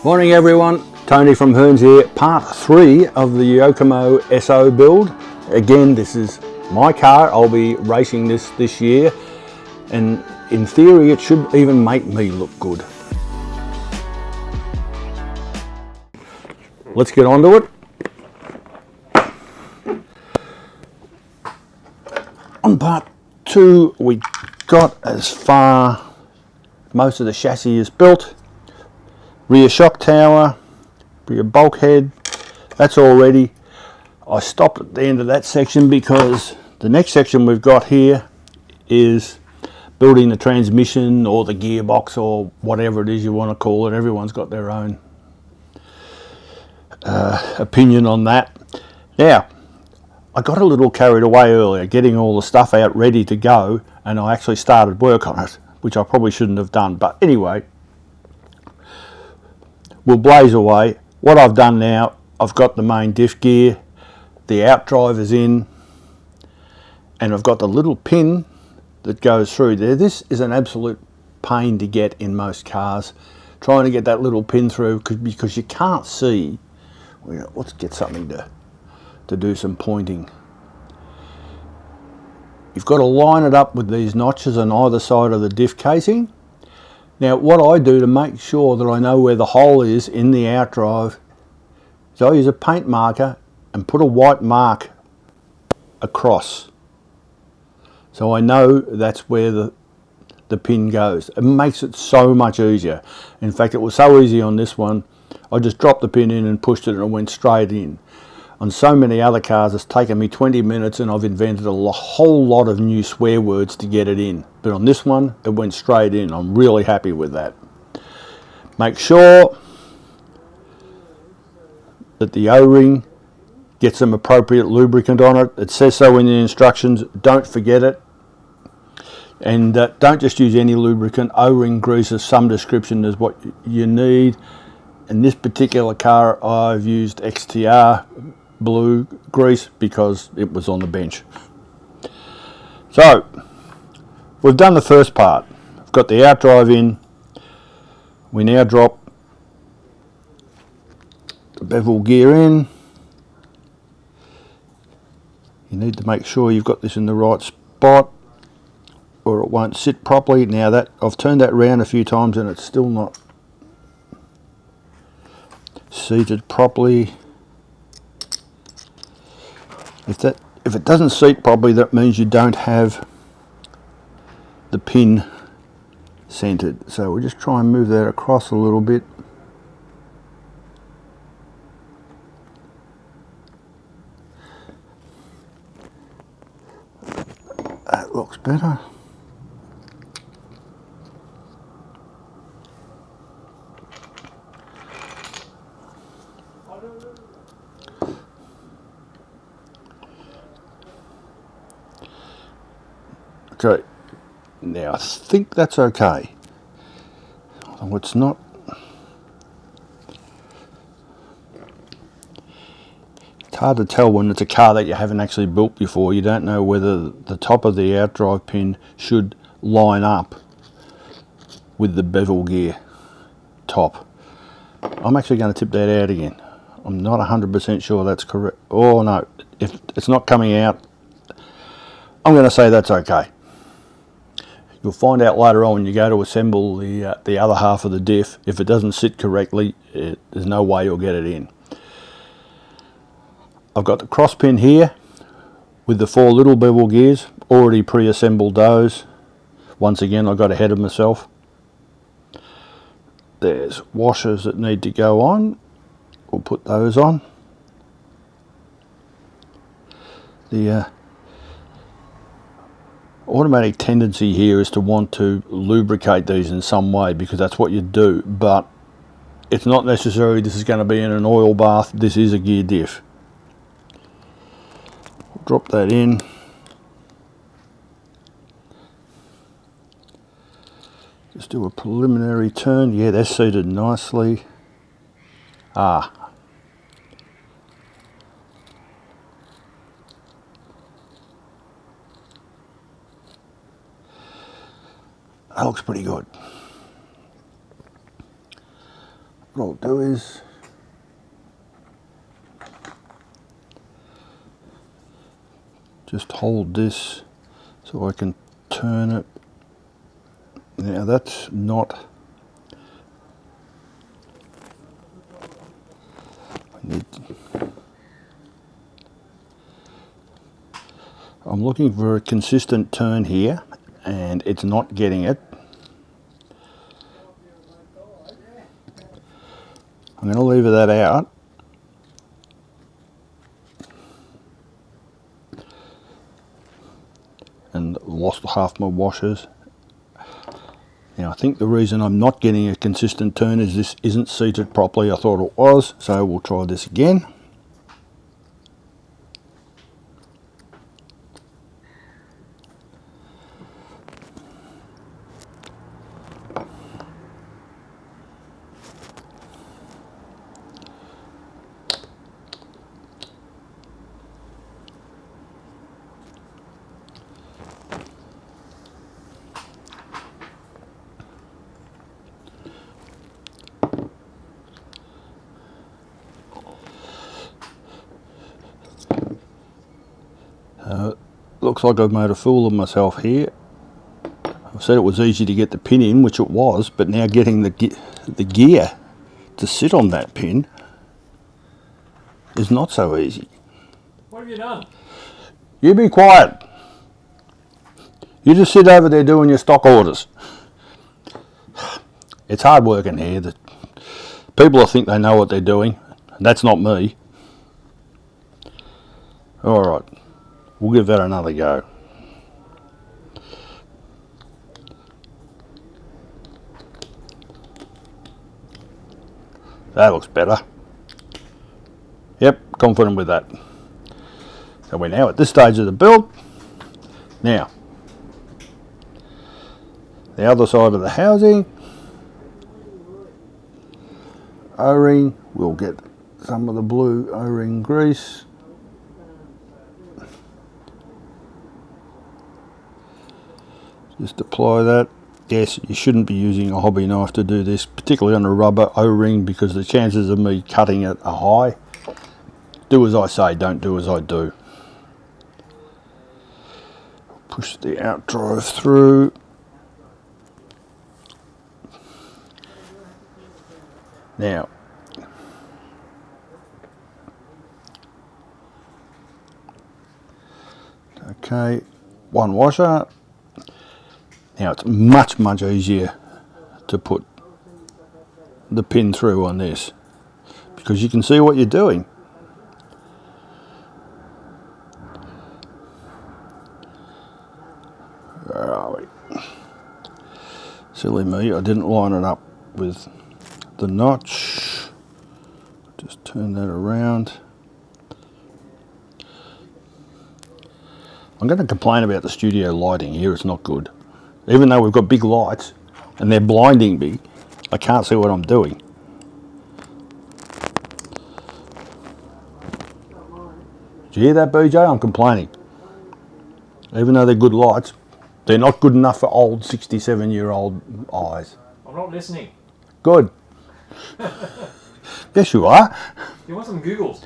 Morning everyone, Tony from Hearns here, part 3 of the YOKOMO SO build. Again, this is my car. I'll be racing this year, and in theory it should even make me look good. Let's get on to it. On part 2 we got as far, most of the chassis is built. Rear shock tower, rear bulkhead, that's all ready. I stopped at the end of that section because the next section we've got here is building the transmission or the gearbox or whatever it is you want to call it. Everyone's got their own opinion on that. Now, I got a little carried away earlier getting all the stuff out ready to go, and I actually started work on it, which I probably shouldn't have done, but anyway, we'll blaze away. What I've done now, I've got the main diff gear, the outdrive is in, and I've got the little pin that goes through there. This is an absolute pain to get in most cars, trying to get that little pin through because you can't see. Let's get something to do some pointing. You've got to line it up with these notches on either side of the diff casing. Now what I do to make sure that I know where the hole is in the outdrive is I use a paint marker and put a white mark across, so I know that's where the pin goes. It makes it so much easier. In fact, it was so easy on this one, I just dropped the pin in and pushed it and it went straight in. On so many other cars it's taken me 20 minutes and I've invented a whole lot of new swear words to get it in. But on this one it went straight in. I'm really happy with that. Make sure that the O-ring gets some appropriate lubricant on it. It says so in the instructions, don't forget it. And don't just use any lubricant. O-ring grease of some description is what you need. In this particular car I've used XTR blue grease because it was on the bench. So we've done the first part. I've got the outdrive in. We now drop the bevel gear in. You need to make sure you've got this in the right spot or it won't sit properly. Now that I've turned that round a few times and it's still not seated properly. If it doesn't seat properly, that means you don't have the pin centered. So we'll just try and move that across a little bit. That looks better. Okay, now I think that's okay. Oh, it's not. It's hard to tell when it's a car that you haven't actually built before. You don't know whether the top of the outdrive pin should line up with the bevel gear top. I'm actually going to tip that out again. I'm not 100% sure that's correct. Oh no, if it's not coming out, I'm going to say that's okay. You'll find out later on when you go to assemble the other half of the diff. If it doesn't sit correctly, there's no way you'll get it in. I've got the cross pin here with the 4 little bevel gears, already pre-assembled those. Once again, I got ahead of myself. There's washers that need to go on. We'll put those on. The automatic tendency here is to want to lubricate these in some way because that's what you do, but it's not necessary this is going to be in an oil bath. This is a gear diff. Drop that in. Just do a preliminary turn. Yeah, they're seated nicely. That looks pretty good. what I'll do is just hold this so I can turn it. Now that's not, I'm looking for a consistent turn here and it's not getting it. I'm going to lever that out. And lost half my washers. Now I think the reason I'm not getting a consistent turn is this isn't seated properly. I thought it was, so we'll try this again. Looks like I've made a fool of myself here. I said it was easy to get the pin in, which it was, but now getting the gear to sit on that pin is not so easy. What have you done? You be quiet. You just sit over there doing your stock orders. It's hard work in here. People think they know what they're doing. That's not me. Alright. We'll give that another go. That looks better. Yep, confident with that. So we're now at this stage of the build. Now, the other side of the housing. O-ring, we'll get some of the blue O-ring grease. Just apply that. Yes, you shouldn't be using a hobby knife to do this, particularly on a rubber O-ring, because the chances of me cutting it are high. Do as I say, don't do as I do. Push the out drive through. Now, okay, one washer. Now it's much easier to put the pin through on this because you can see what you're doing. Where are we? Silly me, I didn't line it up with the notch. Just turn that around. I'm going to complain about the studio lighting here, it's not good. Even though we've got big lights and they're blinding me, I can't see what I'm doing. Did you hear that, BJ? I'm complaining. Even though they're good lights, they're not good enough for old 67-year-old eyes. I'm not listening. Good. Yes, you are. You want some Googles?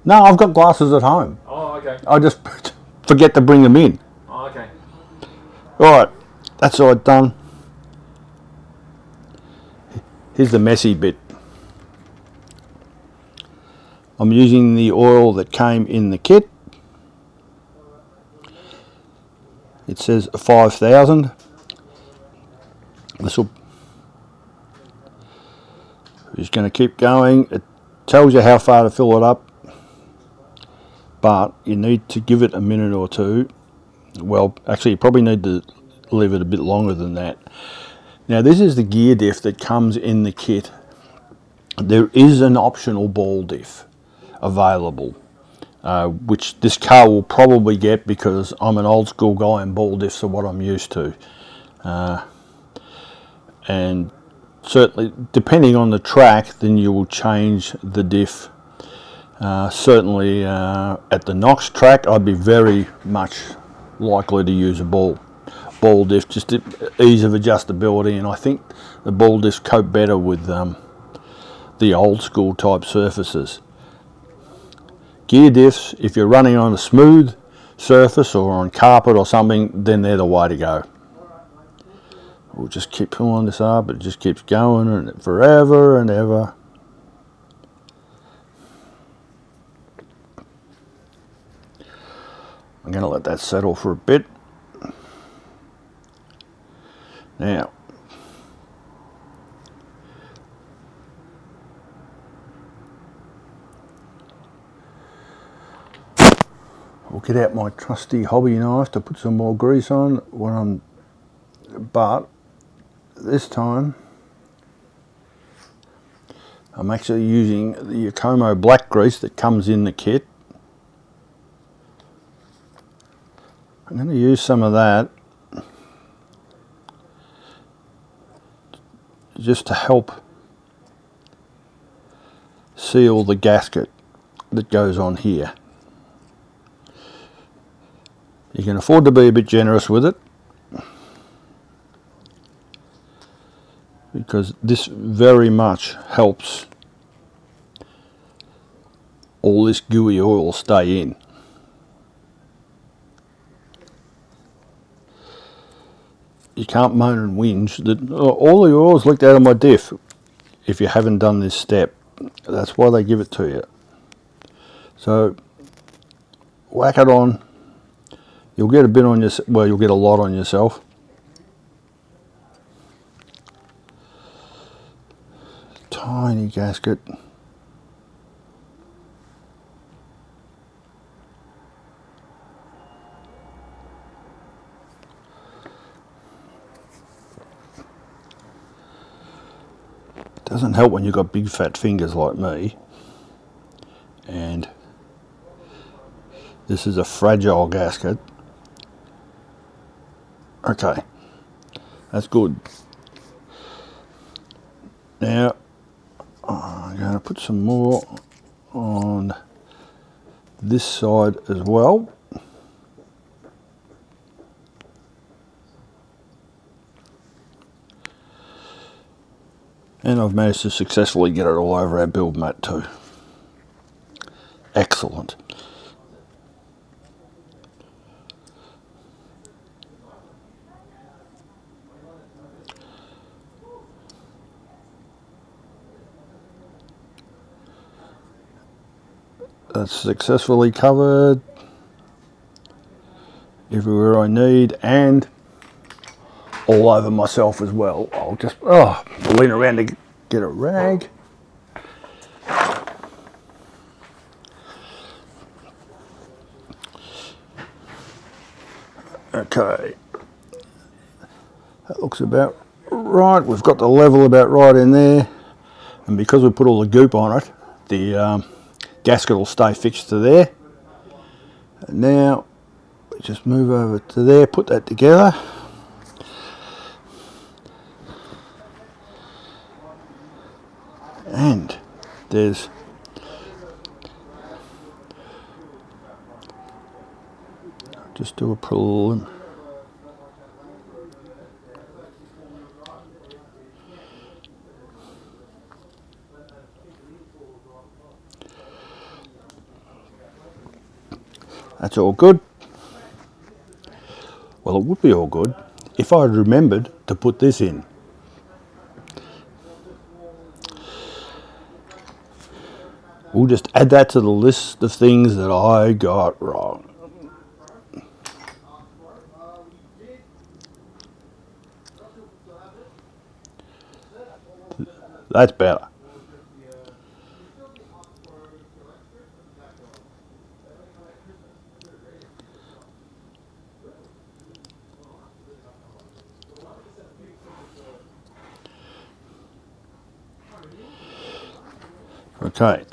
No, I've got glasses at home. Oh, okay. I just forget to bring them in. Oh, okay. Alright, that's all done. Here's the messy bit. I'm using the oil that came in the kit. It says 5,000. This will. Just going to keep going. It tells you how far to fill it up, but you need to give it a minute or two. Well, actually, you probably need to leave it a bit longer than that. Now, this is the gear diff that comes in the kit. There is an optional ball diff available, which this car will probably get because I'm an old school guy and ball diffs are what I'm used to. And certainly, depending on the track, then you will change the diff. Certainly, at the Knox track, I'd be very much likely to use a ball diff, just ease of adjustability, and I think the ball diffs cope better with the old school type surfaces. Gear diffs, if you're running on a smooth surface or on carpet or something, then they're the way to go. We'll just keep pulling this up, it just keeps going and forever and ever. I'm going to let that settle for a bit. Now, I'll get out my trusty hobby knife to put some more grease on but this time I'm actually using the YOKOMO black grease that comes in the kit. I'm going to use some of that just to help seal the gasket that goes on here. You can afford to be a bit generous with it, because this very much helps all this gooey oil stay in. You can't moan and whinge that all the oil's leaked out of my diff if you haven't done this step. That's why they give it to you. So whack it on. You'll get a bit on yourself, well, you'll get a lot on yourself. Tiny gasket. Doesn't help when you've got big fat fingers like me. And this is a fragile gasket. Okay, that's good. Now I'm going to put some more on this side as well. And I've managed to successfully get it all over our build mat too. Excellent. That's successfully covered everywhere I need, and all over myself as well. I'll just lean around to get a rag. Okay, that looks about right. We've got the level about right in there, and because we put all the goop on it, the gasket will stay fixed to there. And now just move over to there, put that together. And there's just do a prelim. That's all good. Well, it would be all good if I had remembered to put this in. We'll just add that to the list of things that I got wrong. That's better. Okay,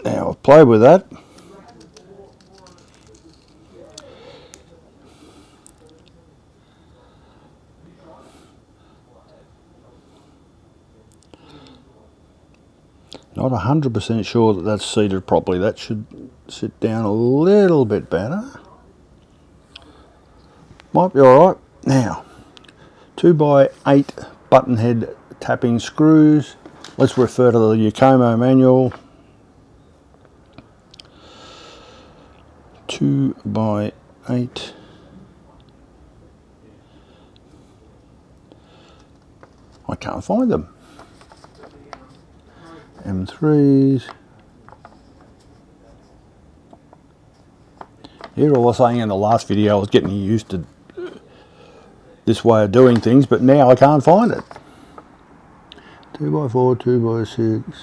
now I've played with that. Not 100% sure that that's seated properly. That should sit down a little bit better. Might be alright. Now, 2x8 button head tapping screws. let's refer to the YOKOMO manual. 2x8. I can't find them. M3s. Here I was saying in the last video I was getting used to this way of doing things, but now I can't find it. 2x4, 2x6.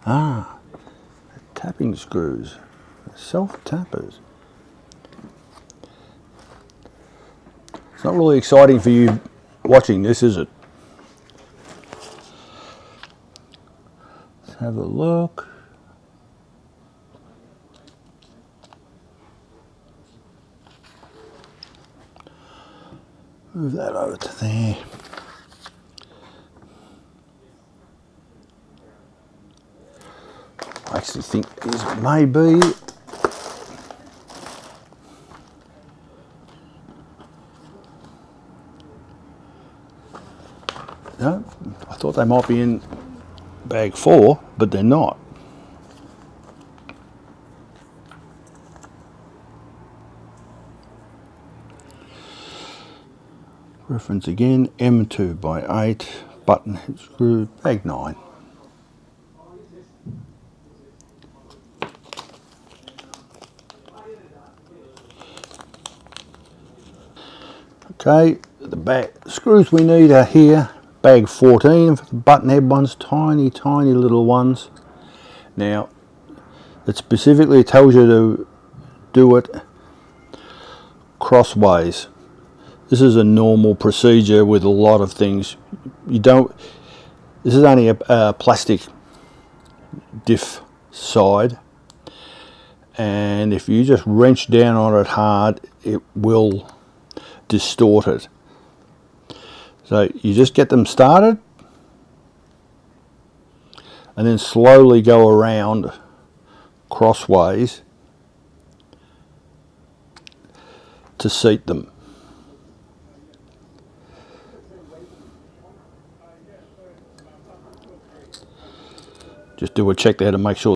Ah, tapping screws, self-tappers. It's not really exciting for you watching this, is it? Let's have a look. Move that over to there. I actually think these may be no, I thought they might be in bag 4, but they're not. Reference again, M2x8, button head screw, bag 9. Okay, the screws we need are here, bag 14 for the button head ones, tiny little ones. Now, it specifically tells you to do it crossways. This is a normal procedure with a lot of things. This is only a plastic diff side, and if you just wrench down on it hard, it will distort it. So you just get them started and then slowly go around crossways to seat them. Just do a check there to make sure